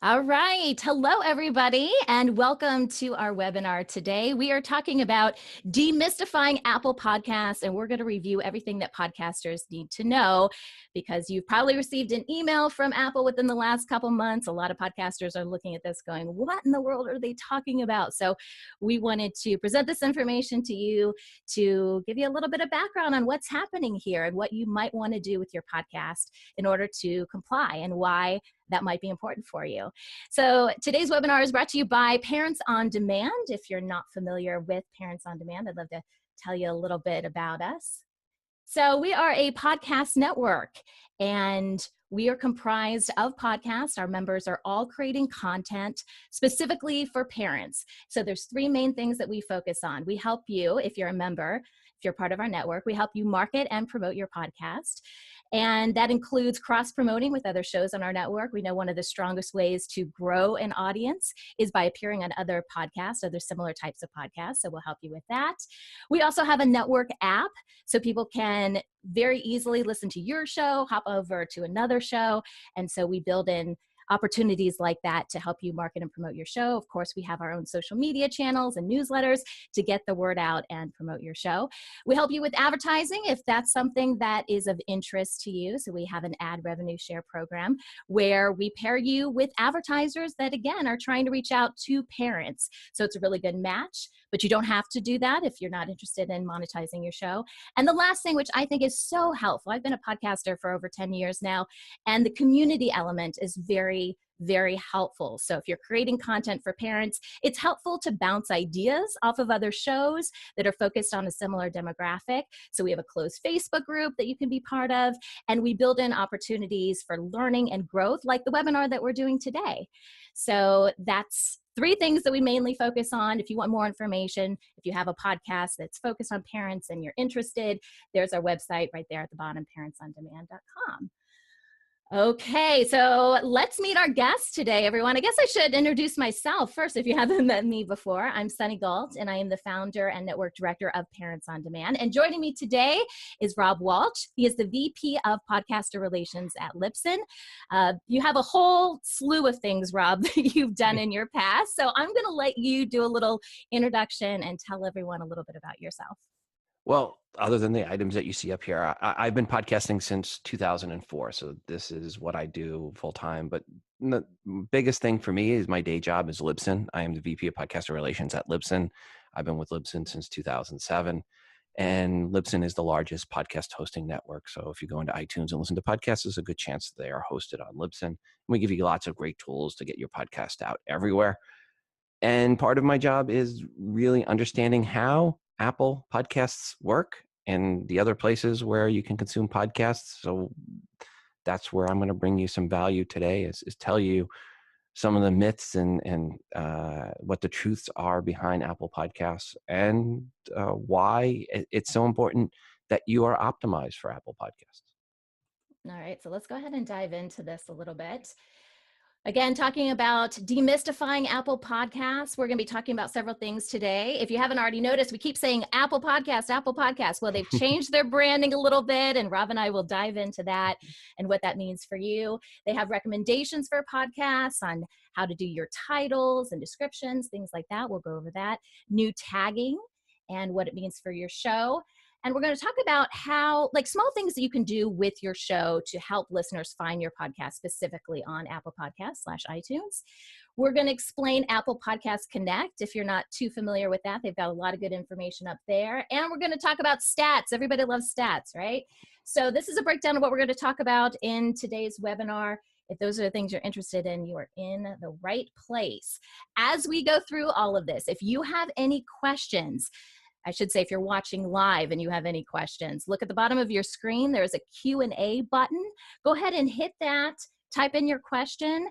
All right. Hello, everybody, and welcome to our webinar today. We are talking about demystifying Apple Podcasts, and we're going to review everything that podcasters need to know because you've probably received an email from Apple within the last couple months. A lot of podcasters are looking at this going, what in the world are they talking about? So we wanted to present this information to you to give you a little bit of background on what's happening here and what you might want to do with your podcast in order to comply and why that might be important for you. So today's webinar is brought to you by Parents on Demand. If you're not familiar with Parents on Demand, I'd love to tell you a little bit about us. So we are a podcast network, and we are comprised of podcasts. Our members are all creating content specifically for parents. So there's three main things that we focus on. We help you, if you're a member, if you're part of our network, we help you market and promote your podcast. And that includes cross-promoting with other shows on our network. We know one of the strongest ways to grow an audience is by appearing on other podcasts, other similar types of podcasts. So we'll help you with that. We also have a network app, so people can very easily listen to your show, hop over to another show. And so we build in opportunities like that to help you market and promote your show. Of course, we have our own social media channels and newsletters to get the word out and promote your show. We help you with advertising if that's something that is of interest to you. So we have an ad revenue share program where we pair you with advertisers that, again, are trying to reach out to parents. So it's a really good match, but you don't have to do that if you're not interested in monetizing your show. And the last thing, which I think is so helpful, I've been a podcaster for over 10 years now, and the community element is very helpful. So if you're creating content for parents, it's helpful to bounce ideas off of other shows that are focused on a similar demographic. So we have a closed Facebook group that you can be part of, and we build in opportunities for learning and growth like the webinar that we're doing today. So that's three things that we mainly focus on. If you want more information, if you have a podcast that's focused on parents and you're interested, there's our website right there at the bottom, parentsondemand.com. Okay, so let's meet our guest today, everyone. I guess I should introduce myself first if you haven't met me before. I'm Sunny Galt, and I am the founder and network director of Parents on Demand. And joining me today is Rob Walch. He is the VP of Podcaster Relations at Libsyn. You have a whole slew of things, Rob, that you've done in your past. So I'm going to let you do a little introduction and tell everyone a little bit about yourself. Well, other than the items that you see up here, I've been podcasting since 2004. So this is what I do full time. But the biggest thing for me is my day job is Libsyn. I am the VP of Podcaster Relations at Libsyn. I've been with Libsyn since 2007. And Libsyn is the largest podcast hosting network. So if you go into iTunes and listen to podcasts, there's a good chance they are hosted on Libsyn. And we give you lots of great tools to get your podcast out everywhere. And part of my job is really understanding how Apple Podcasts work and the other places where you can consume podcasts. So that's where I'm going to bring you some value today is tell you some of the myths and what the truths are behind Apple Podcasts and why it's so important that you are optimized for Apple Podcasts. All right, so let's go ahead and dive into this a little bit. Again, talking about demystifying Apple Podcasts. We're going to be talking about several things today. If you haven't already noticed, we keep saying Apple Podcasts, Apple Podcasts. Well, they've changed their branding a little bit, and Rob and I will dive into that and what that means for you. They have recommendations for podcasts on how to do your titles and descriptions, things like that. We'll go over that. New tagging and what it means for your show. And we're going to talk about how, like, small things that you can do with your show to help listeners find your podcast specifically on Apple Podcasts / iTunes. We're going to explain Apple Podcasts Connect. If you're not too familiar with that, they've got a lot of good information up there. And we're going to talk about stats. Everybody loves stats, right? So this is a breakdown of what we're going to talk about in today's webinar. If those are the things you're interested in, you are in the right place. As we go through all of this, if you have any questions, I should say if you're watching live and you have any questions, look at the bottom of your screen. There's a Q&A button. Go ahead and hit that. Type in your question.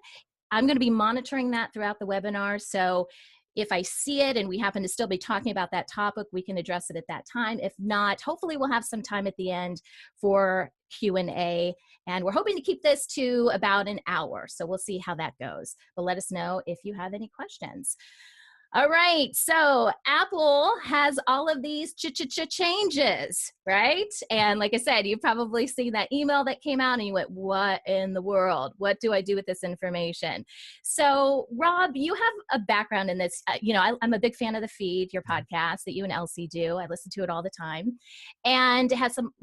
I'm going to be monitoring that throughout the webinar. So if I see it and we happen to still be talking about that topic, we can address it at that time. If not, hopefully we'll have some time at the end for Q&A. And we're hoping to keep this to about an hour. So we'll see how that goes. But let us know if you have any questions. All right. So Apple has all of these changes, right? And like I said, you've probably seen that email that came out and you went, what in the world? What do I do with this information? So, Rob, you have a background in this. I'm a big fan of the feed, your podcast that you and Elsie do. I listen to it all the time. And it has some,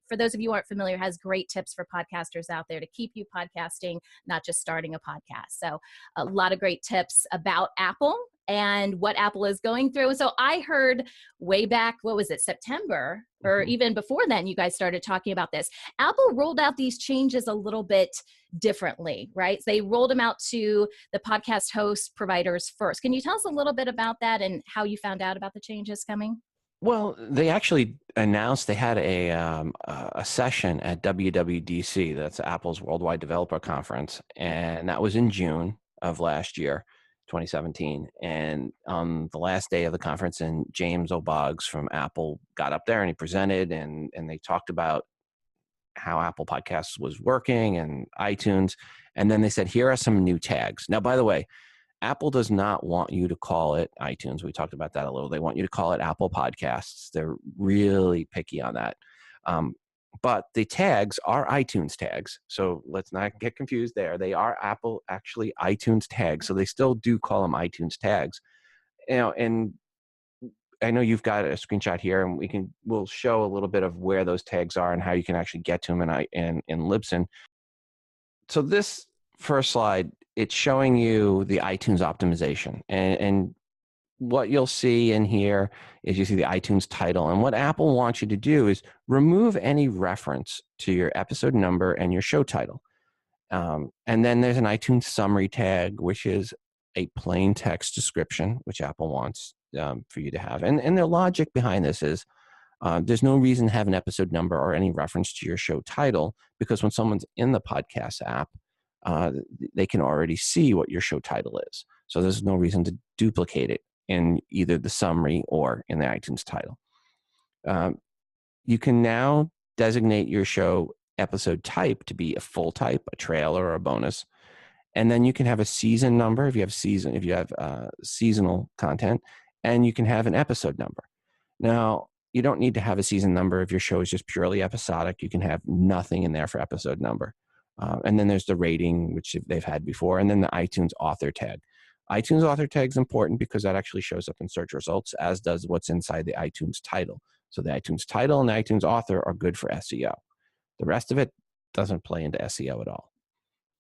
for those of you who aren't familiar, has great tips for podcasters out there to keep you podcasting, not just starting a podcast. So, a lot of great tips about Apple and what Apple is going through. So I heard way back, what was it, September, or even before then, you guys started talking about this. Apple rolled out these changes a little bit differently, right? They rolled them out to the podcast host providers first. Can you tell us a little bit about that and how you found out about the changes coming? Well, they actually announced they had a session at WWDC, that's Apple's Worldwide Developer Conference, and that was in June of last year, 2017. And on the last day of the conference, and James O'Boggs from Apple got up there and he presented, and they talked about how Apple Podcasts was working and iTunes. And then they said, here are some new tags. Now, by the way, Apple does not want you to call it iTunes. We talked about that a little. They want you to call it Apple Podcasts. They're really picky on that. But the tags are iTunes tags. So let's not get confused there. They are Apple actually iTunes tags. So they still do call them iTunes tags. And I know you've got a screenshot here, and we'll show a little bit of where those tags are and how you can actually get to them in Libsyn. So this first slide, it's showing you the iTunes optimization. And what you'll see in here is you see the iTunes title. And what Apple wants you to do is remove any reference to your episode number and your show title. And then there's an iTunes summary tag, which is a plain text description, which Apple wants for you to have. And their logic behind this is there's no reason to have an episode number or any reference to your show title, because when someone's in the podcast app, they can already see what your show title is. So there's no reason to duplicate it in either the summary or in the iTunes title. You can now designate your show episode type to be a full type, a trailer, or a bonus. And then you can have a season number if you have seasonal content, and you can have an episode number. Now, you don't need to have a season number if your show is just purely episodic. You can have nothing in there for episode number. And then there's the rating, which they've had before, and then the iTunes author tag. iTunes author tag is important because that actually shows up in search results, as does what's inside the iTunes title. So the iTunes title and the iTunes author are good for SEO. The rest of it doesn't play into SEO at all.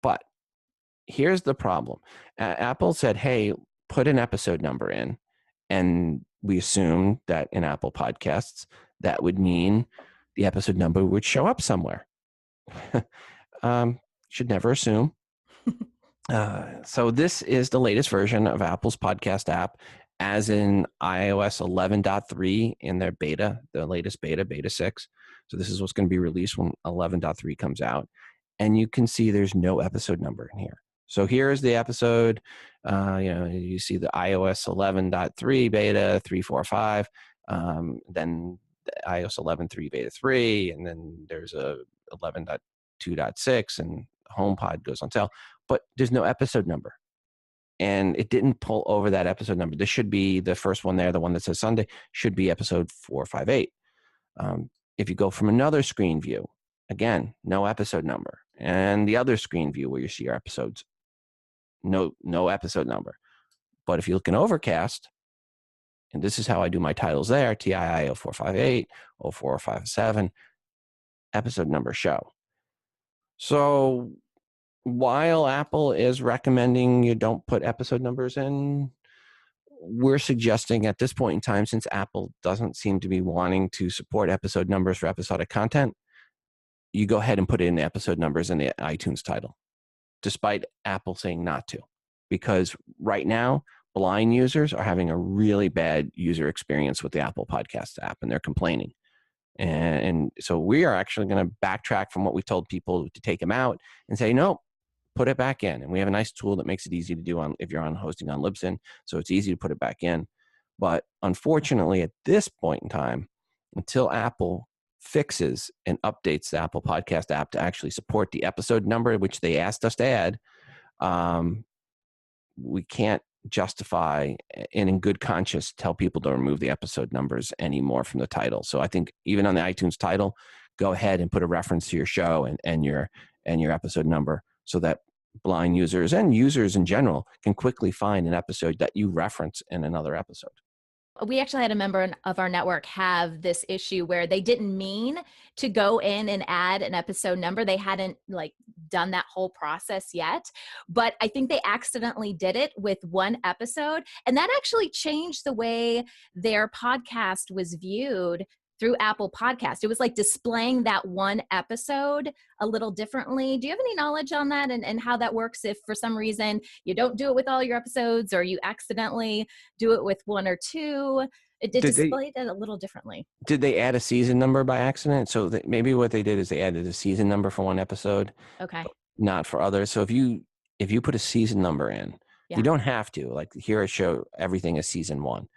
But here's the problem. Apple said, hey, put an episode number in. And we assumed that in Apple Podcasts, that would mean the episode number would show up somewhere. Should never assume. So this is the latest version of Apple's podcast app, as in iOS 11.3 in their beta, the latest beta 6. So this is what's going to be released when 11.3 comes out. And you can see there's no episode number in here. So here's the episode. You see the iOS 11.3 beta 3.4.5, then the iOS 11.3 beta 3, and then there's a 11.2.6, and HomePod goes on sale. But there's no episode number. And it didn't pull over that episode number. This should be the first one there, the one that says Sunday, should be episode 458. If you go from another screen view, again, no episode number. And the other screen view where you see your episodes, no episode number. But if you look in Overcast, and this is how I do my titles there, TII 0458, 0457, episode number show. So while Apple is recommending you don't put episode numbers in, we're suggesting at this point in time, since Apple doesn't seem to be wanting to support episode numbers for episodic content, you go ahead and put in the episode numbers in the iTunes title, despite Apple saying not to. Because right now, blind users are having a really bad user experience with the Apple Podcast app, and they're complaining. And so we are actually going to backtrack from what we told people to take them out and say, no, put it back in. And we have a nice tool that makes it easy to do if you're on hosting on Libsyn. So it's easy to put it back in. But unfortunately, at this point in time, until Apple fixes and updates the Apple Podcast app to actually support the episode number, which they asked us to add, we can't justify and in good conscience tell people to remove the episode numbers anymore from the title. So I think even on the iTunes title, go ahead and put a reference to your show and your episode number, so that blind users and users in general can quickly find an episode that you reference in another episode. We actually had a member of our network have this issue where they didn't mean to go in and add an episode number. They hadn't done that whole process yet, but I think they accidentally did it with one episode. And that actually changed the way their podcast was viewed through Apple Podcast. It was like displaying that one episode a little differently. Do you have any knowledge on that and how that works if for some reason you don't do it with all your episodes, or you accidentally do it with one or two? It displayed it a little differently. Did they add a season number by accident? So maybe what they did is they added a season number for one episode, Okay. not for others. So if you put a season number in, Yeah. you don't have to. Like here at show, everything is season 1,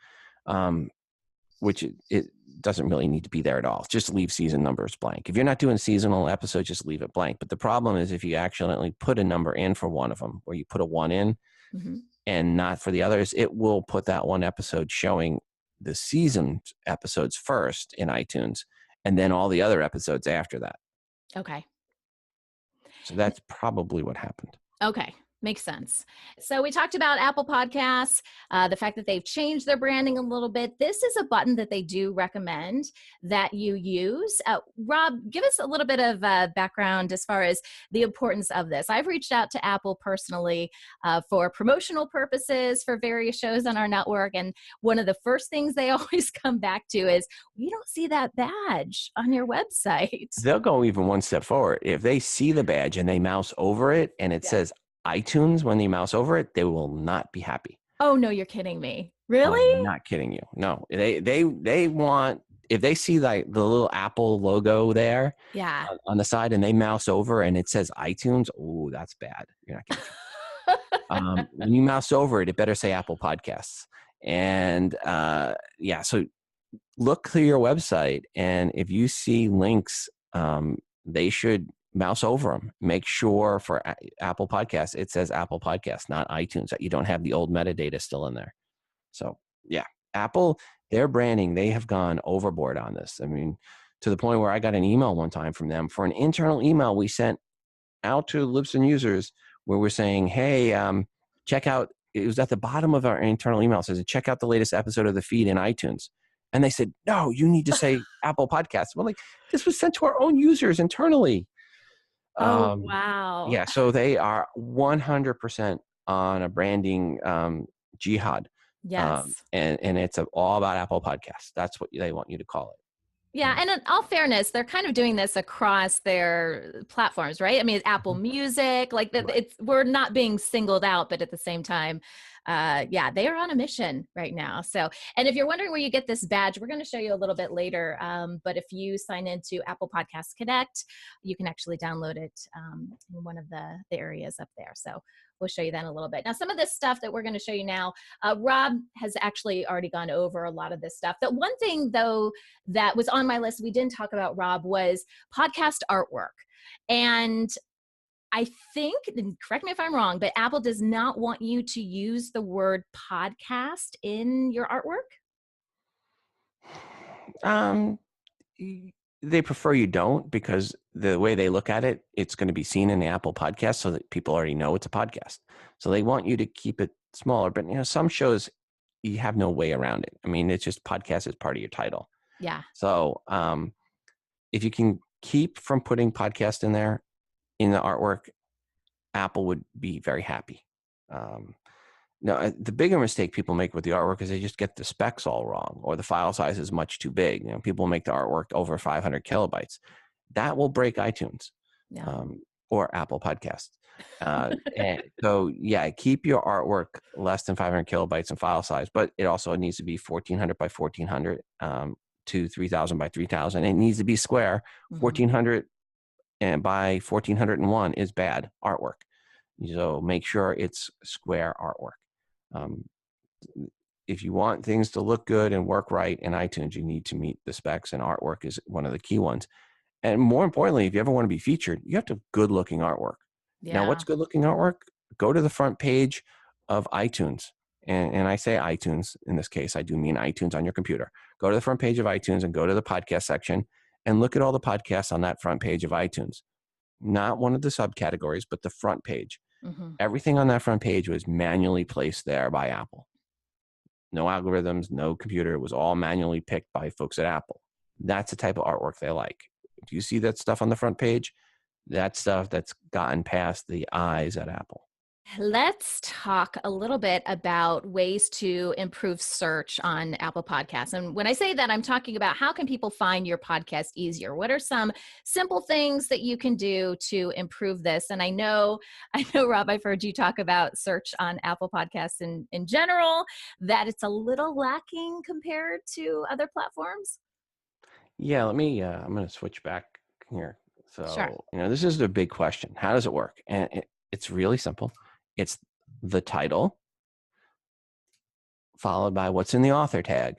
which it doesn't really need to be there at all. Just leave season numbers blank. If you're not doing seasonal episodes, just leave it blank. But the problem is if you accidentally put a number in for one of them, where you put a 1 in and not for the others, it will put that one episode showing the season episodes first in iTunes, and then all the other episodes after that. Okay. So that's probably what happened. Okay. Makes sense. So we talked about Apple Podcasts, the fact that they've changed their branding a little bit. This is a button that they do recommend that you use. Rob, give us a little bit of background as far as the importance of this. I've reached out to Apple personally for promotional purposes for various shows on our network. And one of the first things they always come back to is, we don't see that badge on your website. They'll go even one step forward. If they see the badge and they mouse over it and it says iTunes when they mouse over it, they will not be happy. Oh, no, you're kidding me. Really? Oh, I'm not kidding you. No, they want, if they see like the little Apple logo there on the side and they mouse over and it says iTunes, oh, that's bad. You're not getting when you mouse over it, it better say Apple Podcasts. And so look through your website, and if you see links, they should mouse over them. Make sure for Apple Podcasts, it says Apple Podcasts, not iTunes, that you don't have the old metadata still in there. So yeah, Apple, their branding, they have gone overboard on this. I mean, to the point where I got an email one time from them for an internal email we sent out to Libsyn users where we're saying, hey, check out, it was at the bottom of our internal email, it says, check out the latest episode of the feed in iTunes. And they said, no, you need to say Apple Podcasts. Well, like, this was sent to our own users internally. Oh, wow. Yeah, so they are 100% on a branding jihad. Yes. And it's all about Apple Podcasts. That's what they want you to call it. Yeah, and in all fairness, they're kind of doing this across their platforms, right? I mean, it's Apple Music, like that. Right. We're not being singled out, but at the same time, they are on a mission right now. So, and if you're wondering where you get this badge, we're going to show you a little bit later. But if you sign into Apple Podcasts Connect, you can actually download it in one of the areas up there. So we'll show you that in a little bit. Now, some of this stuff that we're going to show you now, Rob has actually already gone over a lot of this stuff. The one thing, though, that was on my list we didn't talk about, Rob, was podcast artwork. And I think, and correct me if I'm wrong, but Apple does not want you to use the word podcast in your artwork? They prefer you don't, because the way they look at it, it's going to be seen in the Apple Podcast so that people already know it's a podcast. So they want you to keep it smaller. But, some shows, you have no way around it. I mean, it's just podcast is part of your title. Yeah. So if you can keep from putting podcast in there in the artwork, Apple would be very happy. No, the bigger mistake people make with the artwork is they just get the specs all wrong, or the file size is much too big. People make the artwork over 500 kilobytes. That will break iTunes or Apple Podcasts. And so, keep your artwork less than 500 kilobytes in file size, but it also needs to be 1400 by 1400 to 3000 by 3000. It needs to be square. 1400 and by 1401 is bad artwork. So make sure it's square artwork. If you want things to look good and work right in iTunes, you need to meet the specs, and artwork is one of the key ones. And more importantly, if you ever want to be featured, you have to have good looking artwork. Yeah. Now, what's good looking artwork? Go to the front page of iTunes and I say iTunes in this case, I do mean iTunes on your computer. Go to the front page of iTunes and go to the podcast section and look at all the podcasts on that front page of iTunes. Not one of the subcategories, but the front page. Mm-hmm. Everything on that front page was manually placed there by Apple. No algorithms, no computer. It was all manually picked by folks at Apple. That's the type of artwork they like. If you see that stuff on the front page, that's stuff that's gotten past the eyes at Apple. Let's talk a little bit about ways to improve search on Apple Podcasts. And when I say that, I'm talking about how can people find your podcast easier? What are some simple things that you can do to improve this? And I know, Rob, I've heard you talk about search on Apple Podcasts in general, that it's a little lacking compared to other platforms. Yeah, I'm going to switch back here. Sure. So, this is the big question. How does it work? And it's really simple. It's the title followed by what's in the author tag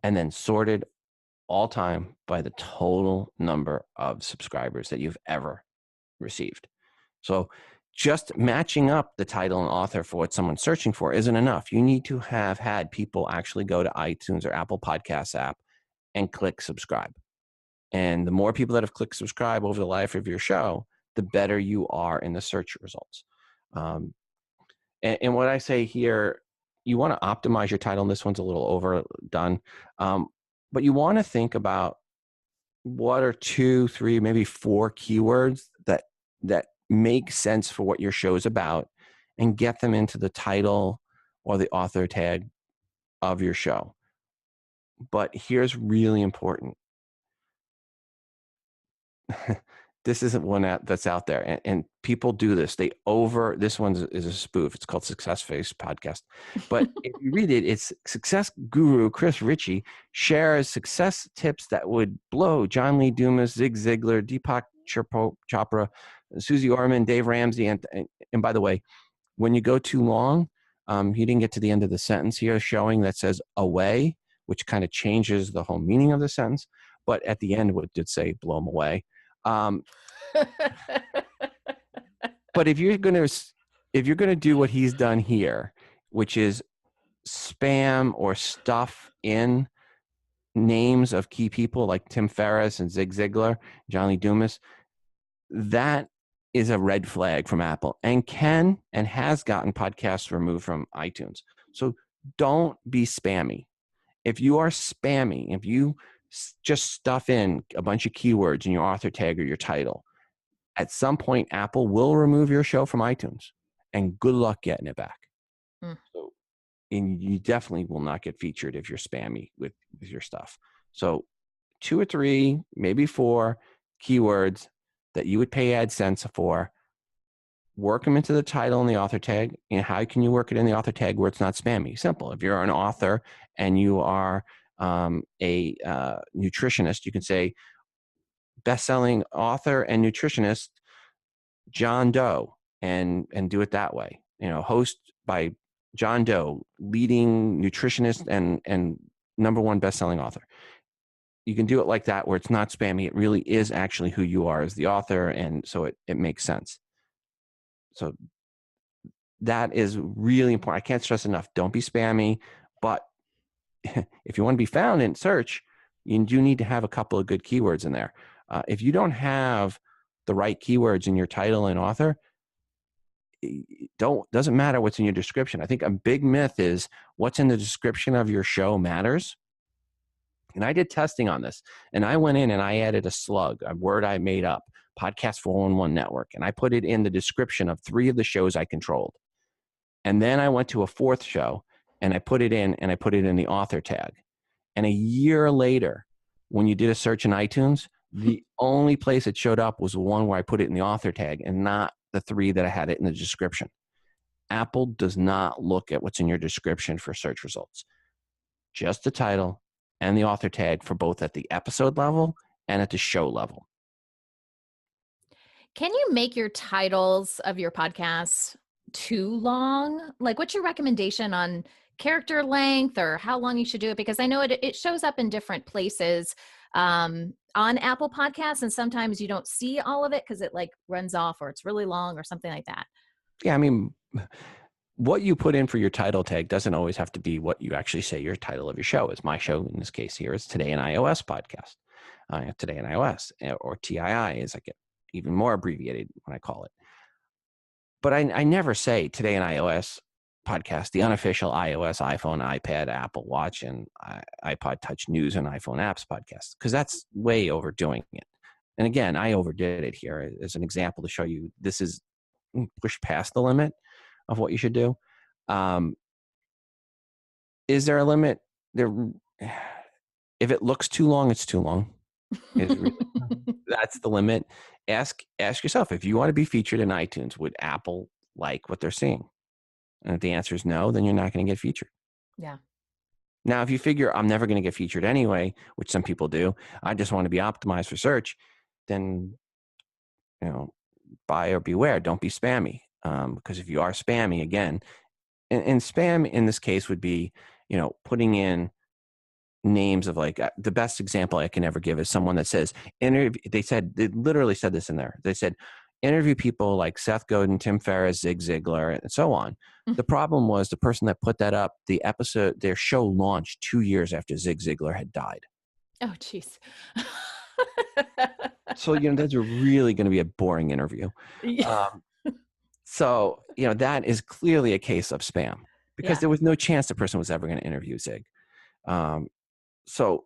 and then sorted all time by the total number of subscribers that you've ever received. So just matching up the title and author for what someone's searching for isn't enough. You need to have had people actually go to iTunes or Apple Podcasts app and click subscribe. And the more people that have clicked subscribe over the life of your show, the better you are in the search results. And what I say here, you want to optimize your title, and this one's a little overdone, but you want to think about what are 2, 3, maybe 4 keywords that make sense for what your show is about, and get them into the title or the author tag of your show. But here's really important. This isn't one that's out there, and people do this. This one is a spoof. It's called Success Face Podcast. But if you read it, it's success guru Chris Ritchie shares success tips that would blow John Lee Dumas, Zig Ziglar, Deepak Chopra, Susie Orman, Dave Ramsey, and by the way, when you go too long, he didn't get to the end of the sentence here, showing that says away, which kind of changes the whole meaning of the sentence. But at the end, what did say blow him away. But if you're gonna do what he's done here, which is spam or stuff in names of key people like Tim Ferriss and Zig Ziglar, John Lee Dumas, that is a red flag from Apple, and has gotten podcasts removed from iTunes. So don't be spammy. If you are spammy, if you just stuff in a bunch of keywords in your author tag or your title, at some point Apple will remove your show from iTunes, and good luck getting it back. So, and you definitely will not get featured if you're spammy with your stuff. So 2 or 3, maybe 4 keywords that you would pay AdSense for, work them into the title and the author tag. And how can you work it in the author tag where it's not spammy? Simple. If you're an author and you are a nutritionist, you can say best-selling author and nutritionist John Doe, and do it that way. Host by John Doe, leading nutritionist and number 1 best-selling author. You can do it like that where it's not spammy. It really is actually who you are as the author, and so it makes sense. So that is really important. I can't stress enough. Don't be spammy, but if you want to be found in search, you do need to have a couple of good keywords in there. If you don't have the right keywords in your title and author, doesn't matter what's in your description. I think a big myth is what's in the description of your show matters. And I did testing on this, and I went in and I added a slug, a word I made up, Podcast 411 Network, and I put it in the description of 3 of the shows I controlled. And then I went to a 4th show and I put it in the author tag. And a year later, when you did a search in iTunes, the only place it showed up was the one where I put it in the author tag and not the 3 that I had it in the description. Apple does not look at what's in your description for search results. Just the title and the author tag for both at the episode level and at the show level. Can you make your titles of your podcasts too long? Like, what's your recommendation on character length or how long you should do it? Because I know it shows up in different places on Apple Podcasts, and sometimes you don't see all of it because it like runs off or it's really long or something like that. Yeah, I mean, what you put in for your title tag doesn't always have to be what you actually say your title of your show is. My show in this case here is Today in iOS podcast. Today in iOS, or TII as I get even more abbreviated when I call it. But I never say Today in iOS podcast, the unofficial iOS, iPhone, iPad, Apple Watch, and iPod Touch News and iPhone Apps podcast, because that's way overdoing it. And again, I overdid it here as an example to show you this is pushed past the limit of what you should do. Is there a limit? There, if it looks too long, it's too long. That's the limit. Ask yourself, if you want to be featured in iTunes, would Apple like what they're seeing? And if the answer is no, then you're not going to get featured. Yeah. Now, if you figure I'm never going to get featured anyway, which some people do, I just want to be optimized for search, then, buyer beware. Don't be spammy. Because if you are spammy, again, and spam in this case would be, putting in names of the best example I can ever give is someone that says, they literally said this in there. They said, interview people like Seth Godin, Tim Ferriss, Zig Ziglar, and so on. The problem was the person that put that up, their show launched 2 years after Zig Ziglar had died. Oh, geez. So, that's really going to be a boring interview. Yeah. So, that is clearly a case of spam because there was no chance the person was ever going to interview Zig. So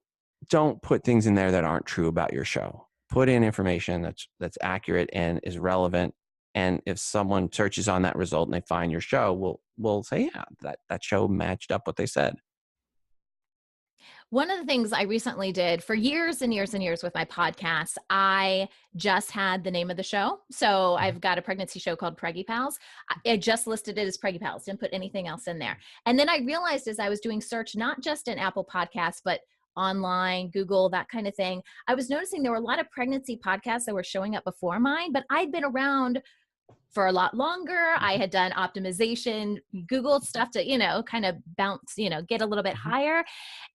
don't put things in there that aren't true about your show. Put in information that's accurate and is relevant. And if someone searches on that result and they find your show, we'll say, yeah, that show matched up what they said. One of the things I recently did for years and years and years with my podcast, I just had the name of the show. So I've got a pregnancy show called Preggy Pals. I just listed it as Preggy Pals, didn't put anything else in there. And then I realized as I was doing search, not just in Apple Podcasts, but online, Google, that kind of thing, I was noticing there were a lot of pregnancy podcasts that were showing up before mine, but I'd been around for a lot longer. I had done optimization, Google stuff to, kind of bounce, get a little bit higher.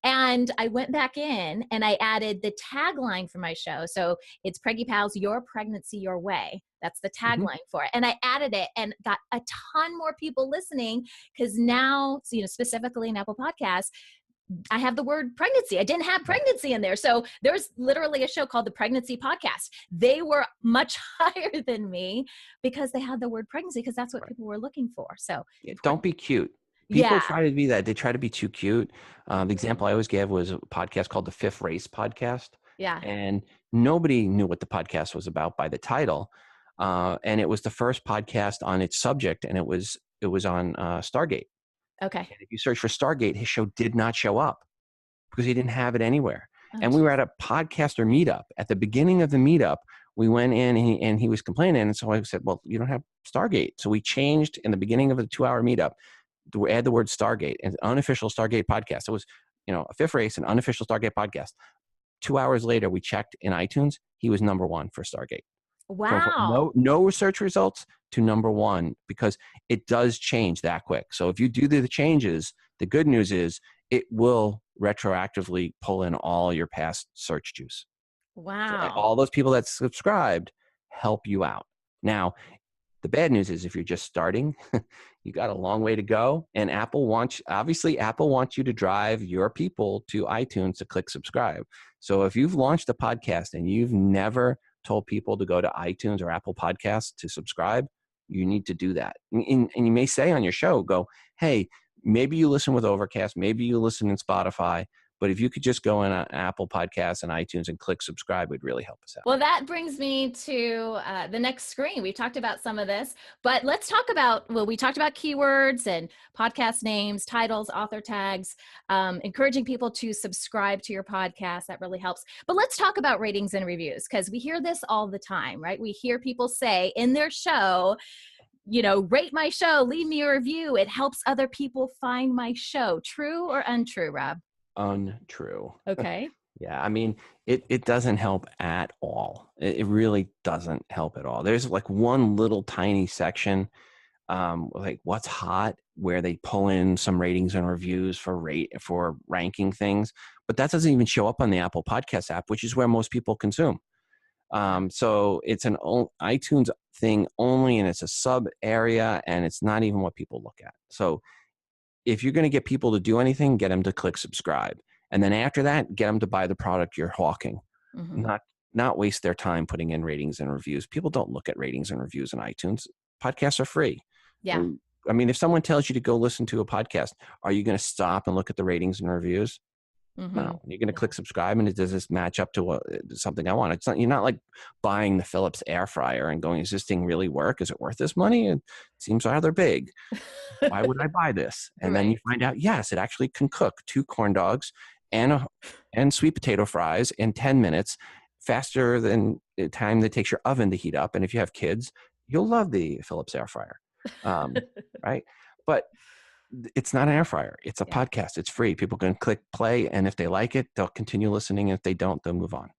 And I went back in and I added the tagline for my show. So it's Preggy Pals, Your Pregnancy Your Way. That's the tagline for it. And I added it and got a ton more people listening because now, specifically in Apple Podcasts, I have the word pregnancy. I didn't have pregnancy in there. So there's literally a show called the Pregnancy Podcast. They were much higher than me because they had the word pregnancy because that's what people were looking for. So don't be cute. People try to be that. They try to be too cute. The example I always gave was a podcast called the Fifth Race Podcast. Yeah. And nobody knew what the podcast was about by the title. And it was the first podcast on its subject. And it was on Stargate. Okay. And if you search for Stargate, his show did not show up because he didn't have it anywhere. Oh, and we were at a podcaster meetup. At the beginning of the meetup, we went in and he was complaining. And so I said, well, you don't have Stargate. So we changed in the beginning of the 2-hour meetup to add the word Stargate, an unofficial Stargate podcast. It was, a Fifth Race, an unofficial Stargate podcast. 2 hours later, we checked in iTunes. He was number 1 for Stargate. Wow. From no research results to number 1, because it does change that quick. So if you do the changes, the good news is it will retroactively pull in all your past search juice. Wow. So all those people that subscribed help you out. Now, the bad news is if you're just starting, you got a long way to go. And Apple wants you to drive your people to iTunes to click subscribe. So if you've launched a podcast and you've never told people to go to iTunes or Apple Podcasts to subscribe, you need to do that. And you may say on your show, hey, maybe you listen with Overcast, maybe you listen in Spotify, but if you could just go in Apple Podcasts and iTunes and click subscribe, it would really help us out. Well, that brings me to the next screen. We've talked about some of this, but let's talk about, we talked about keywords and podcast names, titles, author tags, encouraging people to subscribe to your podcast. That really helps. But let's talk about ratings and reviews, because we hear this all the time, right? We hear people say in their show, rate my show, leave me a review. It helps other people find my show. True or untrue, Rob? Untrue. Okay. Yeah, I mean, it doesn't help at all. It really doesn't help at all. There's one little tiny section, what's hot, where they pull in some ratings and reviews for ranking things, but that doesn't even show up on the Apple Podcast app, which is where most people consume. So it's an iTunes thing only, and it's a sub area, and it's not even what people look at. So if you're going to get people to do anything, get them to click subscribe. And then after that, get them to buy the product you're hawking, Mm-hmm. not waste their time putting in ratings and reviews. People don't look at ratings and reviews in iTunes. Podcasts are free. Yeah. I mean, if someone tells you to go listen to a podcast, are you going to stop and look at the ratings and reviews? Mm-hmm. No, you're going to Yeah. click subscribe, and does this match up to something I want? It's not. You're not like buying the Philips air fryer and going, "Is this thing really work? Is it worth this money? It seems rather big. Why would I buy this?" And then Right. you find out, yes, it actually can cook 2 corn dogs and sweet potato fries in 10 minutes, faster than the time that takes your oven to heat up. And if you have kids, you'll love the Philips air fryer, right? But it's not an air fryer. It's a Yeah. podcast. It's free. People can click play, and if they like it, they'll continue listening. And if they don't, they'll move on.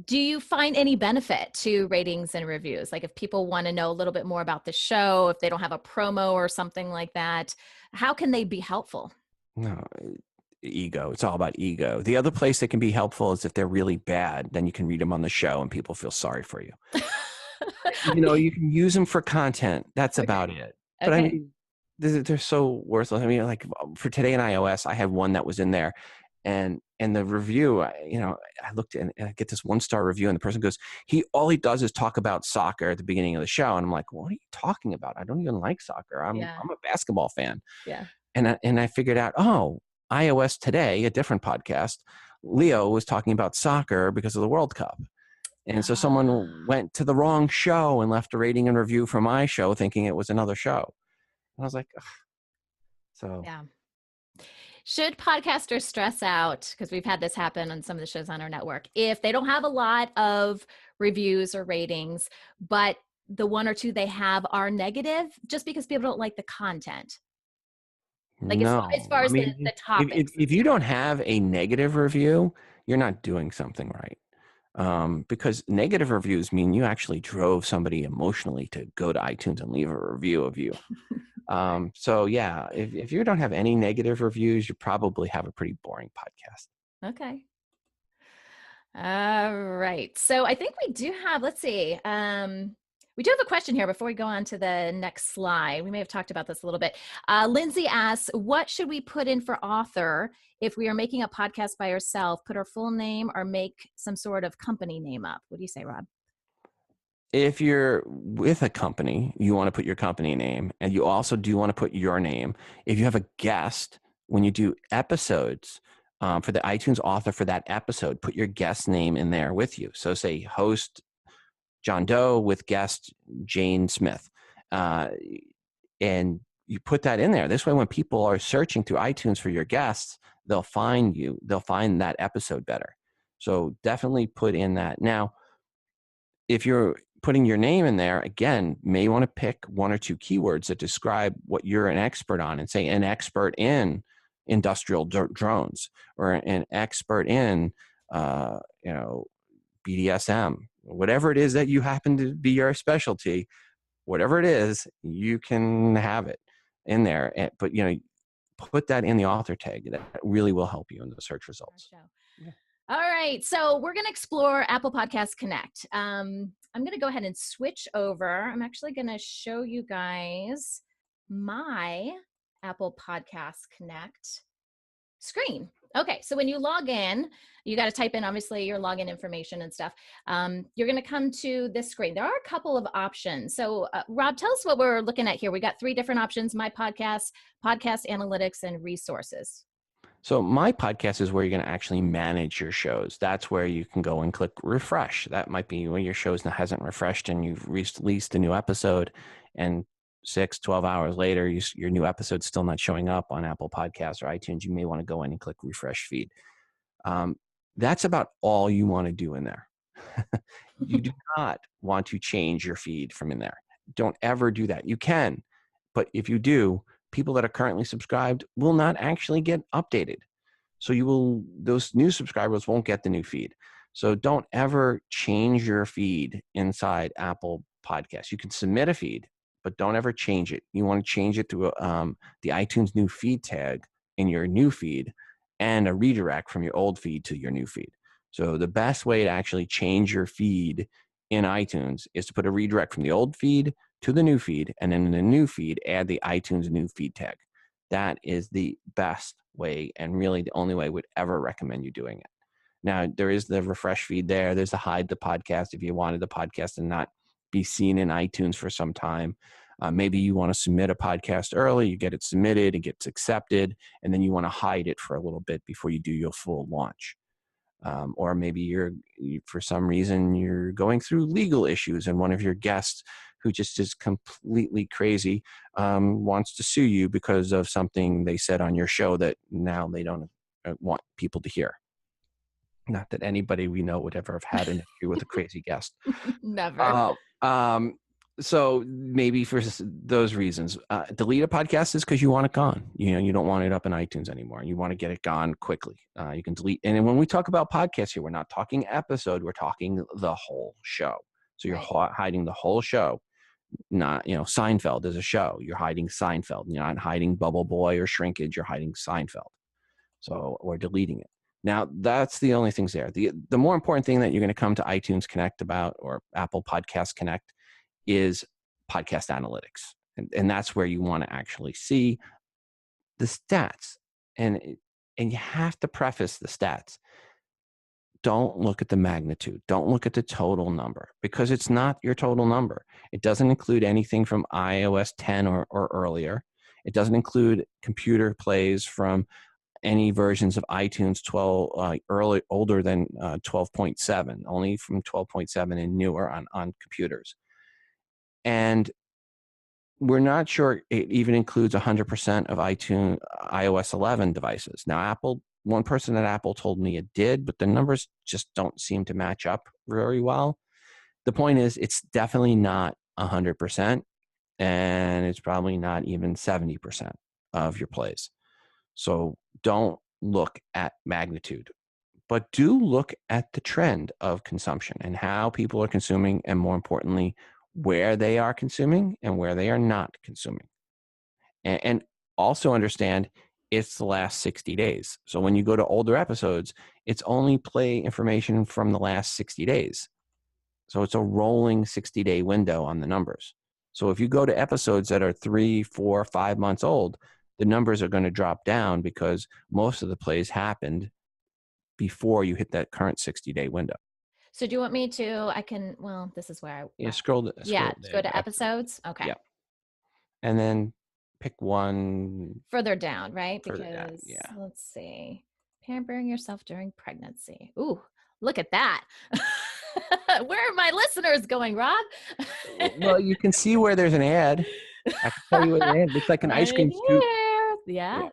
Do you find any benefit to ratings and reviews? Like if people want to know a little bit more about the show, if they don't have a promo or something like that, how can they be helpful? No, ego. It's all about ego. The other place that can be helpful is if they're really bad, then you can read them on the show and people feel sorry for you. You can use them for content. That's Okay. about it. But I Okay. mean, they're so worthless. I mean, like for Today in iOS, I had one that was in there, and the review, I looked and I get this 1-star review, and the person goes, all he does is talk about soccer at the beginning of the show, and I'm like, what are you talking about? I don't even like soccer. I'm Yeah. a basketball fan, Yeah. and I figured out, oh, iOS Today, a different podcast, Leo was talking about soccer because of the World Cup. And so someone Ah, went to the wrong show and left a rating and review for my show thinking it was another show. And I was like, ugh. So yeah. Should podcasters stress out, because we've had this happen on some of the shows on our network, if they don't have a lot of reviews or ratings, but the one or two they have are negative just because people don't like the content? Like as no, far I as the, mean, the if, topics and if you stuff. don't have a negative review, you're not doing something right. Because negative reviews mean you actually drove somebody emotionally to go to iTunes and leave a review of you. So yeah, if you don't have any negative reviews, you probably have a pretty boring podcast. Okay. All right. So I think we do have, let's see. We do have a question here before we go on to the next slide. We may have talked about this a little bit. Lindsay asks, what should we put in for author if we are making a podcast by ourselves? Put our full name or make some sort of company name up? What do you say, Rob? If you're with a company, you want to put your company name, and you also do want to put your name. If you have a guest, when you do episodes for the iTunes author for that episode, put your guest name in there with you. So say host John Doe with guest Jane Smith. And you put that in there. This way, when people are searching through iTunes for your guests, they'll find you. They'll find that episode better. So definitely put in that. Now, if you're putting your name in there, again, may want to pick 1 or 2 keywords that describe what you're an expert on, and say an expert in industrial drones, or an expert in, uh, you know, BDSM, whatever it is that you happen to be your specialty, whatever it is, you can have it in there. But, put that in the author tag. That really will help you in the search results. Gotcha. Yeah. All right, so we're going to explore Apple Podcast Connect. I'm going to go ahead and switch over. I'm actually going to show you guys my Apple Podcast Connect screen. Okay, so when you log in, you got to type in obviously your login information and stuff. You're going to come to this screen. There are a couple of options. So, Rob, tell us what we're looking at here. We got 3 different options: My Podcast, Podcast Analytics, and Resources. So my podcast is where you're going to actually manage your shows. That's where you can go and click refresh. That might be when your show hasn't refreshed and you've released a new episode, and 12 hours later, your new episode's still not showing up on Apple Podcasts or iTunes. You may want to go in and click refresh feed. That's about all you want to do in there. You do not want to change your feed from in there. Don't ever do that. You can, but if you do, people that are currently subscribed will not actually get updated. So those new subscribers won't get the new feed. So don't ever change your feed inside Apple Podcasts. You can submit a feed, but don't ever change it. You want to change it to the iTunes new feed tag in your new feed, and a redirect from your old feed to your new feed. So the best way to actually change your feed in iTunes is to put a redirect from the old feed to the new feed, and then in the new feed, add the iTunes new feed tag. That is the best way, and really the only way I would ever recommend you doing it. Now, there is the refresh feed there. There's the hide the podcast if you wanted the podcast to not be seen in iTunes for some time. Maybe you want to submit a podcast early, you get it submitted, it gets accepted, and then you want to hide it for a little bit before you do your full launch. Or maybe for some reason, you're going through legal issues and one of your guests who just is completely crazy wants to sue you because of something they said on your show that now they don't want people to hear. Not that anybody we know would ever have had an issue with a crazy guest. Never. So maybe for those reasons, delete a podcast is because you want it gone. You don't want it up in iTunes anymore. You want to get it gone quickly. You can delete. And when we talk about podcasts here, we're not talking episode. We're talking the whole show. So you're hiding the whole show. Not, Seinfeld is a show. You're hiding Seinfeld. You're not hiding Bubble Boy or Shrinkage. You're hiding Seinfeld. So we're deleting it. Now, that's the only things there. The more important thing that you're going to come to iTunes Connect about, or Apple Podcast Connect, is podcast analytics. And that's where you want to actually see the stats. And you have to preface the stats. Don't look at the magnitude. Don't look at the total number, because it's not your total number. It doesn't include anything from iOS 10 or earlier. It doesn't include computer plays from any versions of iTunes 12 older than 12.7, only from 12.7 and newer on computers. And we're not sure it even includes 100% of iOS 11 devices. Now, one person at Apple told me it did, but the numbers just don't seem to match up very well. The point is, it's definitely not 100%, and it's probably not even 70% of your plays. So don't look at magnitude, but do look at the trend of consumption and how people are consuming, and more importantly, where they are consuming and where they are not consuming. And also understand it's the last 60 days. So when you go to older episodes, it's only play information from the last 60 days. So it's a rolling 60-day window on the numbers. So if you go to episodes that are 3, 4, 5 months old, the numbers are going to drop down because most of the plays happened before you hit that current 60-day window. So do you want me to, this is where Scroll go to episodes. Okay. Yeah. And then pick one further down, right? Further down, Let's see. Pampering yourself during pregnancy. Ooh, look at that. Where are my listeners going, Rob? Well, you can see where there's an ad. I can tell you where the ad looks like an ice cream scoop. Yeah.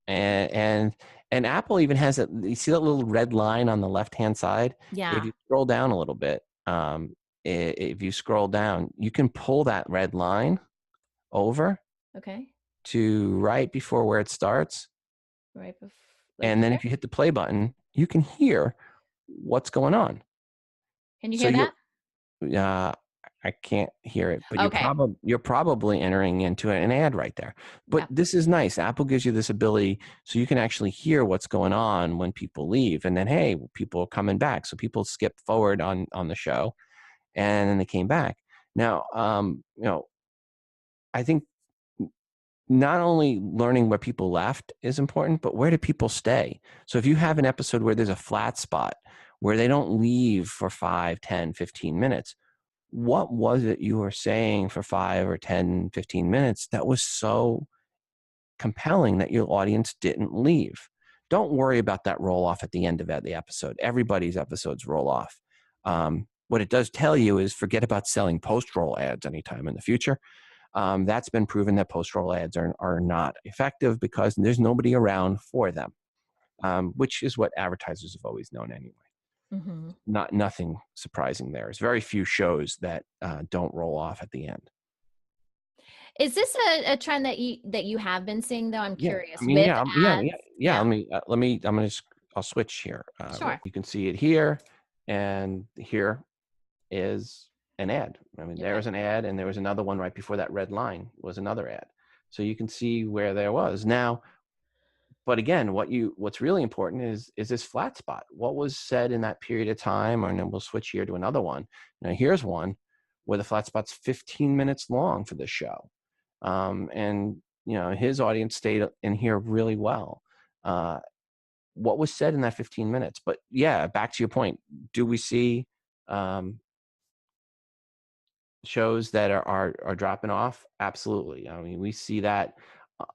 And Apple even has it. You see that little red line on the left-hand side? Yeah. If you scroll down a little bit, if you scroll down, you can pull that red line over to right before where it starts. Right before. And then if you hit the play button, you can hear what's going on. Can you hear that? I can't hear it, but you're probably entering into an ad right there. But this is nice. Apple gives you this ability so you can actually hear what's going on when people leave. And then, hey, people are coming back. So people skip forward on the show, and then they came back. Now, I think not only learning where people left is important, but where do people stay? So if you have an episode where there's a flat spot, where they don't leave for 5, 10, 15 minutes, what was it you were saying for 5 or 10, 15 minutes that was so compelling that your audience didn't leave? Don't worry about that roll off at the end of the episode. Everybody's episodes roll off. What it does tell you is forget about selling post-roll ads anytime in the future. That's been proven that post-roll ads are not effective because there's nobody around for them, which is what advertisers have always known anyway. Mm-hmm. Nothing surprising there. There's very few shows that don't roll off at the end. Is this a trend that you have been seeing though? I'm curious. I'll switch here. Sure. You can see it here, and here is an ad. There's an ad, and there was another one right before that red line was another ad. So you can see where there was. Now, But again, what's really important is this flat spot. What was said in that period of time, and then we'll switch here to another one. Now here's one where the flat spot's 15 minutes long for this show. And his audience stayed in here really well. What was said in that 15 minutes? But yeah, back to your point, do we see shows that are dropping off? Absolutely. I mean, we see that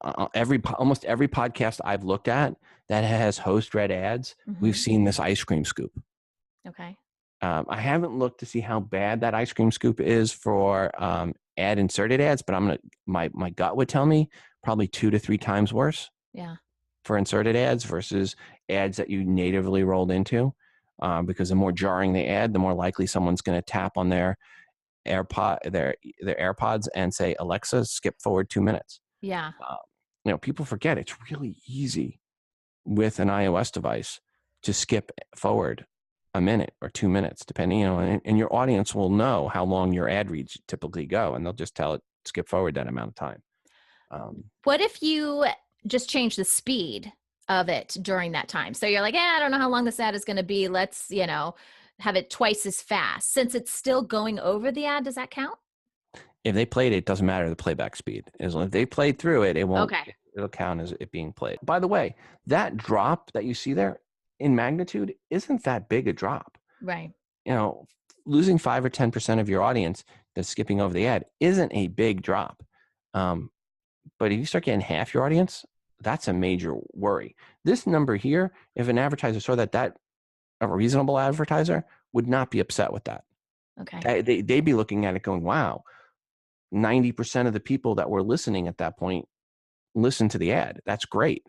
almost every podcast I've looked at that has host read ads, we've seen this ice cream scoop. Okay. I haven't looked to see how bad that ice cream scoop is for ad inserted ads, but my gut would tell me probably 2 to 3 times worse. Yeah. For inserted ads versus ads that you natively rolled into, because the more jarring the ad, the more likely someone's going to tap on their AirPods and say, Alexa, skip forward 2 minutes. Yeah. People forget it's really easy with an iOS device to skip forward a minute or 2 minutes, depending, and your audience will know how long your ad reads typically go, and they'll just tell it skip forward that amount of time. What if you just change the speed of it during that time? So you're like, I don't know how long this ad is going to be. Let's, have it twice as fast. Since it's still going over the ad, does that count? If they played it, doesn't matter the playback speed. As long as they played through it, it won't. Okay. It'll count as it being played. By the way, that drop that you see there in magnitude isn't that big a drop. Right. Losing 5 or 10% of your audience that's skipping over the ad isn't a big drop. But if you start getting half your audience, that's a major worry. This number here, if an advertiser saw that a reasonable advertiser would not be upset with that. Okay. They'd be looking at it going, wow, 90% of the people that were listening at that point listen to the ad. That's great.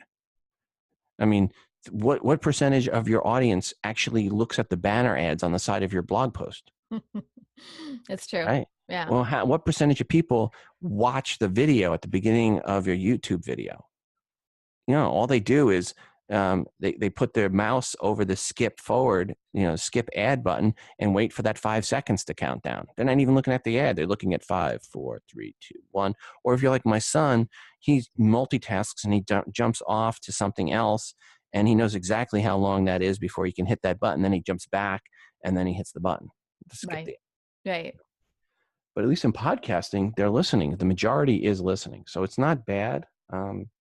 I mean, what percentage of your audience actually looks at the banner ads on the side of your blog post? That's true. Right. Yeah. Well, what percentage of people watch the video at the beginning of your YouTube video? All they do is they put their mouse over the skip forward, skip ad button and wait for that 5 seconds to count down. They're not even looking at the ad. They're looking at 5, 4, 3, 2, 1. Or if you're like my son, he multitasks and he jumps off to something else and he knows exactly how long that is before he can hit that button. Then he jumps back and then he hits the button to skip Right. the ad. Right. But at least in podcasting, they're listening. The majority is listening. So it's not bad,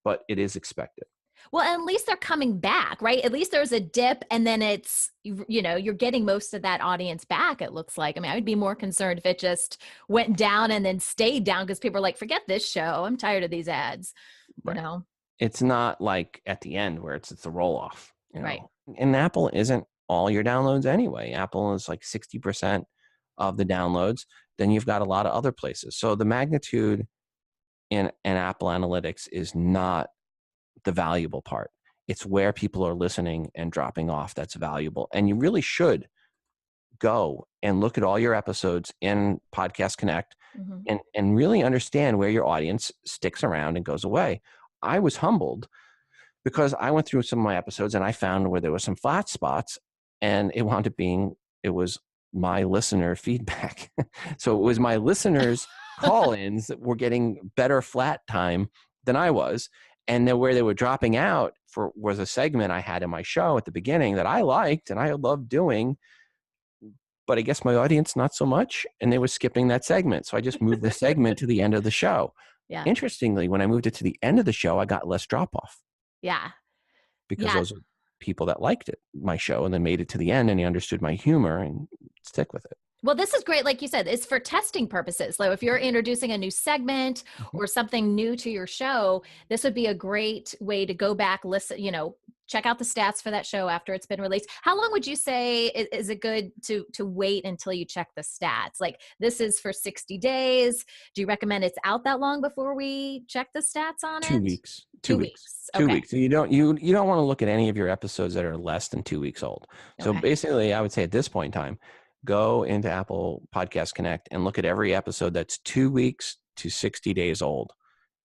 but it is expected. Well, at least they're coming back, right? At least there's a dip and then it's, you're getting most of that audience back, it looks like. I mean, I would be more concerned if it just went down and then stayed down because people are like, forget this show. I'm tired of these ads, Right. It's not like at the end where it's a roll off, Right. And Apple isn't all your downloads anyway. Apple is like 60% of the downloads. Then you've got a lot of other places. So the magnitude in Apple Analytics is not the valuable part. It's where people are listening and dropping off that's valuable. And you really should go and look at all your episodes in Podcast Connect and really understand where your audience sticks around and goes away. I was humbled because I went through some of my episodes and I found where there were some flat spots, and it wound up being, it was my listener feedback. So it was my listeners' call-ins that were getting better flat time than I was. And then where they were dropping out was a segment I had in my show at the beginning that I liked and I loved doing, but I guess my audience not so much, and they were skipping that segment. So I just moved the segment to the end of the show. Yeah. Interestingly, when I moved it to the end of the show, I got less drop-off. Yeah. Because those are people that liked it, my show, and then made it to the end and they understood my humor and stick with it. Well, this is great. Like you said, it's for testing purposes. So if you're introducing a new segment or something new to your show, this would be a great way to go back, listen, check out the stats for that show after it's been released. How long would you say is it good to wait until you check the stats? Like this is for 60 days. Do you recommend it's out that long before we check the stats on it? 2 weeks. 2 weeks. 2 Okay. weeks. So you don't want to look at any of your episodes that are less than 2 weeks old. So basically, I would say at this point in time, go into Apple Podcast Connect and look at every episode that's 2 weeks to 60 days old,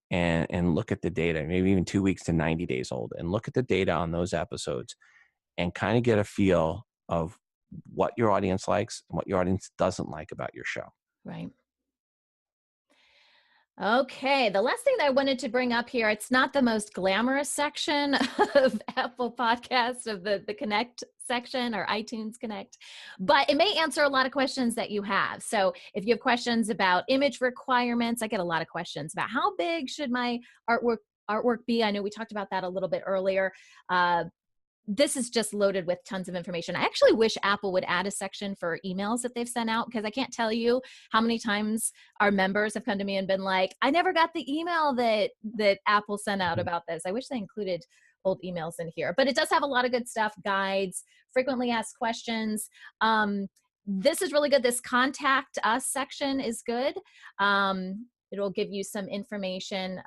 and look at the data, maybe even 2 weeks to 90 days old, and look at the data on those episodes and kind of get a feel of what your audience likes and what your audience doesn't like about your show. Right. Okay, the last thing that I wanted to bring up here, it's not the most glamorous section of Apple Podcasts, of the Connect section or iTunes Connect, but it may answer a lot of questions that you have. So if you have questions about image requirements, I get a lot of questions about how big should my artwork be. I know we talked about that a little bit earlier. This is just loaded with tons of information. I actually wish Apple would add a section for emails that they've sent out, because I can't tell you how many times our members have come to me and been like, I never got the email that Apple sent out about this. I wish they included old emails in here, but it does have a lot of good stuff, guides, frequently asked questions. This is really good. This contact us section is good. It'll give you some information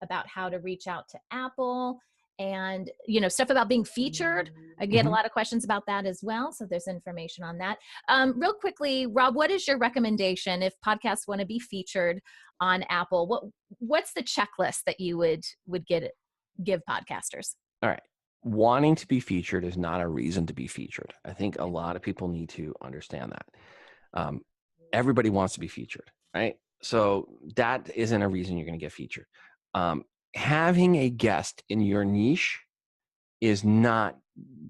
about how to reach out to Apple, and stuff about being featured. I get a lot of questions about that as well, so there's information on that. Real quickly, Rob, what is your recommendation if podcasts want to be featured on Apple? What's the checklist that you would give podcasters? All right. Wanting to be featured is not a reason to be featured. I think a lot of people need to understand that. Everybody wants to be featured, right? So that isn't a reason you're going to get featured. Having a guest in your niche is not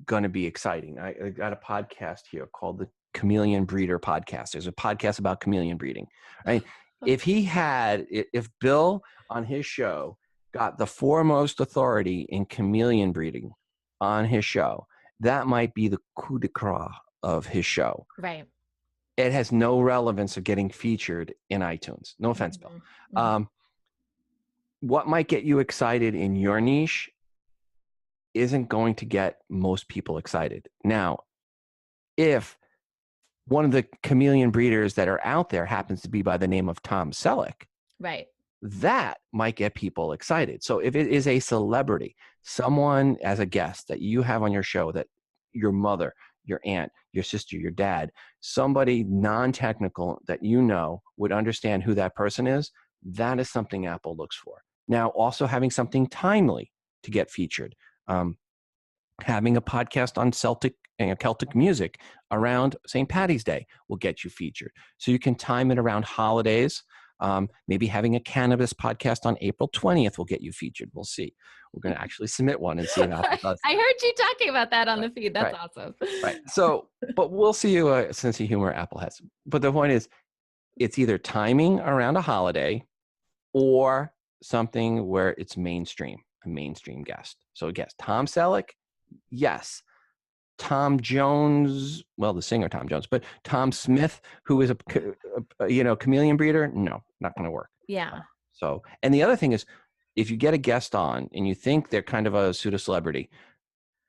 going to be exciting. I got a podcast here called the Chameleon Breeder Podcast. There's a podcast about chameleon breeding, right? If Bill on his show got the foremost authority in chameleon breeding on his show, that might be the coup de grace of his show. Right. It has no relevance of getting featured in iTunes. No offense, Bill. Mm-hmm. What might get you excited in your niche isn't going to get most people excited. Now, if one of the chameleon breeders that are out there happens to be by the name of Tom Selleck, right, that might get people excited. So if it is a celebrity, someone as a guest that you have on your show, that your mother, your aunt, your sister, your dad, somebody non-technical that would understand who that person is, that is something Apple looks for. Now, also having something timely to get featured. Having a podcast on Celtic music around St. Patty's Day will get you featured. So you can time it around holidays. Maybe having a cannabis podcast on April 20th will get you featured. We'll see. We're going to actually submit one and see if Apple does. I heard you talking about that on the feed. That's awesome. Right. So, but we'll see what sense of humor Apple has. But the point is, it's either timing around a holiday or something where it's mainstream, a mainstream guest. So guest, Tom Selleck, yes. Tom Jones, well, the singer Tom Jones, but Tom Smith, who is a chameleon breeder, no, not going to work. Yeah. So, and the other thing is, if you get a guest on and you think they're kind of a pseudo celebrity,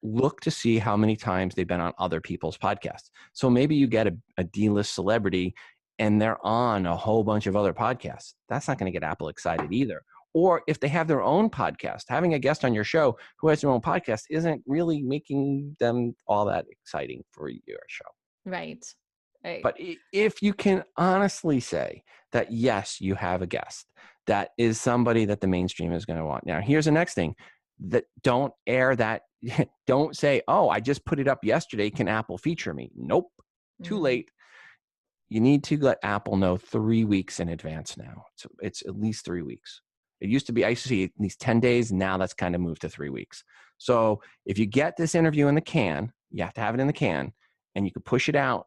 look to see how many times they've been on other people's podcasts. So maybe you get a D-list celebrity and they're on a whole bunch of other podcasts. That's not going to get Apple excited either. Or if they have their own podcast, having a guest on your show who has their own podcast isn't really making them all that exciting for your show. Right. Right. But if you can honestly say that, yes, you have a guest that is somebody that the mainstream is going to want. Now, here's the next thing, that don't air that. Don't say, oh, I just put it up yesterday. Can Apple feature me? Nope. Too late. You need to let Apple know 3 weeks in advance now. So it's at least 3 weeks. It used to be, I used to see at least 10 days. Now that's kind of moved to 3 weeks. So if you get this interview in the can, you have to have it in the can, and you can push it out,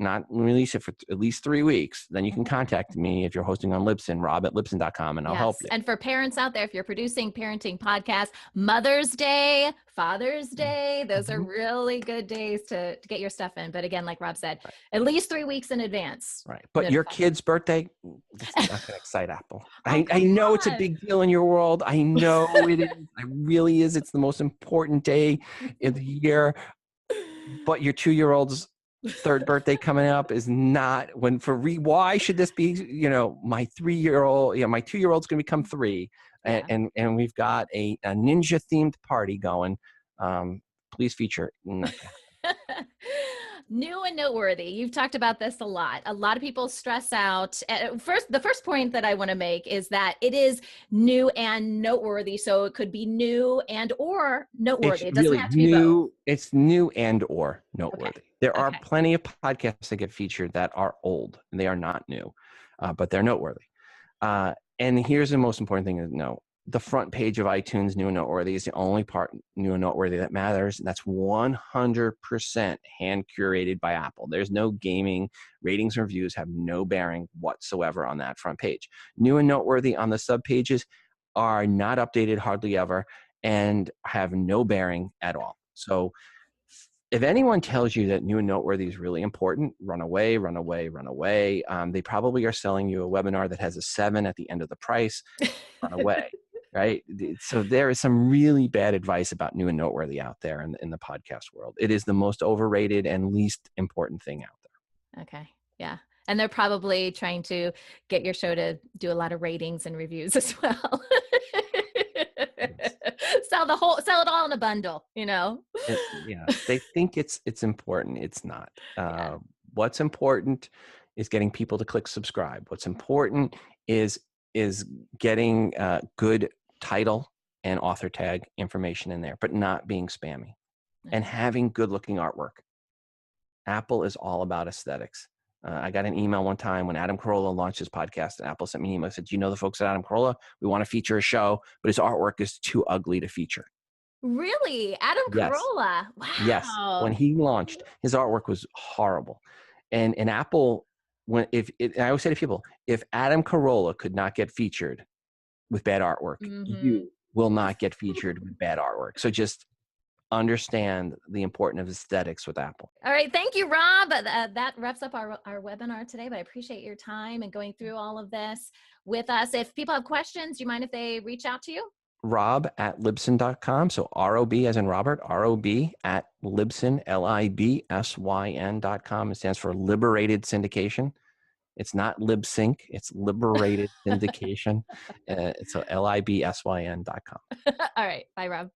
not release it for at least 3 weeks, then you can contact me if you're hosting on Libsyn, rob@libsyn.com, and I'll help you. And for parents out there, if you're producing parenting podcasts, Mother's Day, Father's Day, those are really good days to get your stuff in. But again, like Rob said, at least 3 weeks in advance. Right. But your kid's birthday, that's not going to excite Apple. I know it's a big deal in your world. I know it is. It really is. It's the most important day in the year. But your 2-year-old's third birthday coming up is not why should this be, my 3-year-old, my 2-year-old's going to become 3 and we've got a ninja themed party going. Please feature. New and noteworthy. You've talked about this a lot. A lot of people stress out. The first point that I want to make is that it is new and noteworthy. So it could be new and or noteworthy. It doesn't have to be both. It's new and or noteworthy. Okay. There are plenty of podcasts that get featured that are old and they are not new, but they're noteworthy. And here's the most important thing to know. The front page of iTunes, New and Noteworthy, is the only part New and Noteworthy that matters. And that's 100% hand curated by Apple. There's no gaming. Ratings and reviews have no bearing whatsoever on that front page. New and Noteworthy on the subpages are not updated hardly ever and have no bearing at all. So if anyone tells you that New and Noteworthy is really important, run away, run away, run away. They probably are selling you a webinar that has a 7 at the end of the price. Run away, right? So there is some really bad advice about New and Noteworthy out there in the podcast world. It is the most overrated and least important thing out there. Okay. Yeah. And they're probably trying to get your show to do a lot of ratings and reviews as well. Yes. Sell it all in a bundle, you know? Yeah, they think it's important. It's not. Yeah. What's important is getting people to click subscribe. What's important is getting good title and author tag information in there, but not being spammy and having good looking artwork. Apple is all about aesthetics. I got an email one time when Adam Carolla launched his podcast, and Apple sent me an email. I said, "Do you know the folks at Adam Carolla? We want to feature a show, but his artwork is too ugly to feature." Really? Adam Yes. Carolla. Yes. When Wow. he launched, his artwork was horrible. And Apple, I always say to people, if Adam Carolla could not get featured with bad artwork, Mm-hmm. you will not get featured with bad artwork. So just understand the importance of aesthetics with Apple. All right. Thank you, Rob. That wraps up our webinar today, but I appreciate your time and going through all of this with us. If people have questions, do you mind if they reach out to you? Rob@Libsyn.com. So ROB as in Robert, ROB@Libsyn, LIBSYN.com. It stands for Liberated Syndication. It's not lip sync, it's liberated syndication. So LIBSYN.com. All right. Bye, Rob.